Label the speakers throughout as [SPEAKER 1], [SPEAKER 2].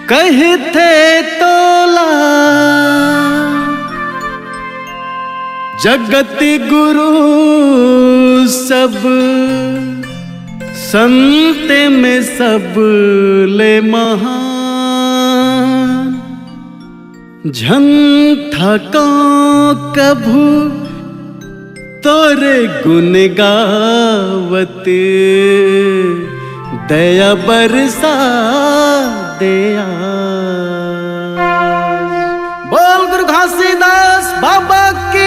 [SPEAKER 1] कहते तोला जगत गुरु सब संत में सब ले महान झंठा का कभू तोरे गुण गावत दया बरसा दया। बोल गुरु घासीदास बाबा की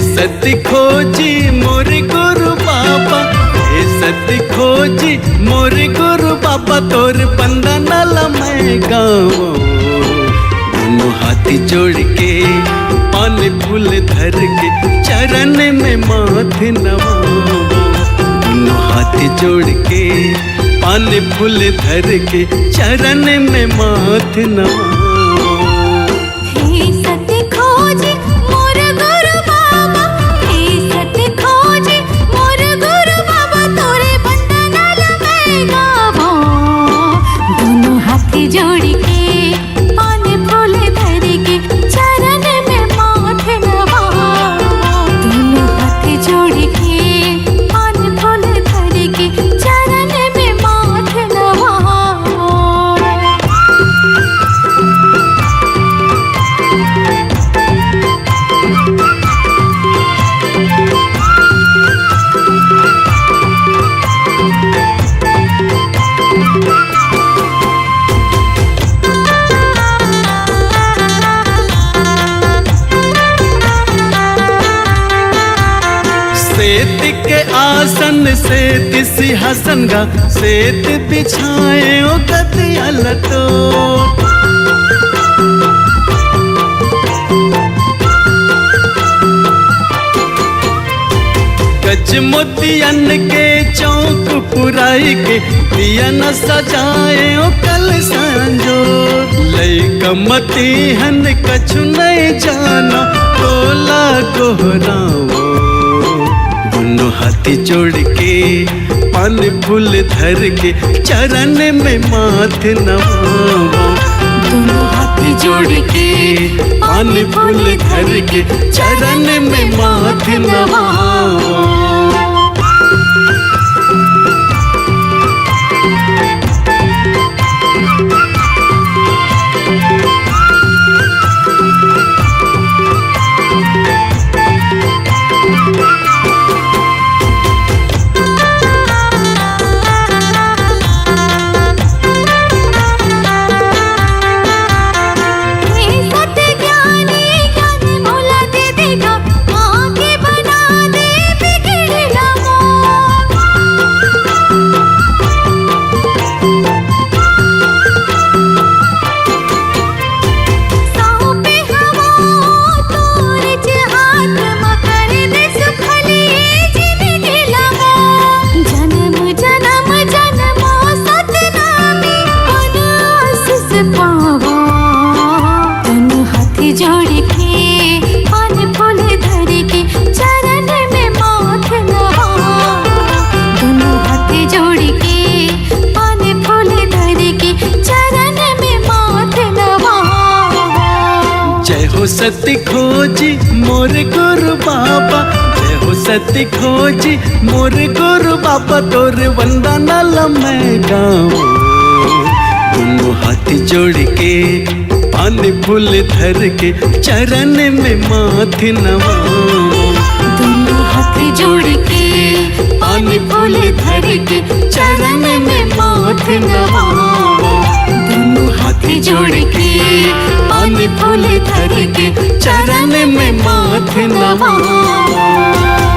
[SPEAKER 1] सत्य खोजी मोर गुरु बाबा, हे सत्य खोजी मोर गुरु बाबा, तोर बंदन मैं गाओ। दोनों हाथी जोड़ के पान फूल धर के चरण में माथ नवाओ। दोनों हाथी जोड़ के पान फूल धर के चरण में माथ नवाओ। सेत के आसन सेत सिंहासन गा सेत बिछाए ओ गदिया लटो। गज मोतियन के चौक पुराई के दिया न सजाए ओ कल संजो। लई कमती हन कछु नहीं जाना तोला गोहराओ। दोनों हाथी जोड़ के पान फूल धर के चरण में माथ नवाओ। दोनों हाथी जोड़ के पान फूल धर के चरण में माथ नवाओ। सत्य खोजी मोर गुरु बाबा, जय हो सत्य खोजी मोर गुरु बाबा, तोर वंदन मैं गाऊं। दोनों हाथ जोड़ के पान फूल धर के चरण में माथ नवाओ। दोनों हाथ जोड़ के पान फूल धर के चरण में माथ नवाओ। दोनों हाथ जोड़ के पान फूल धर के चरण में माथ नवाओ।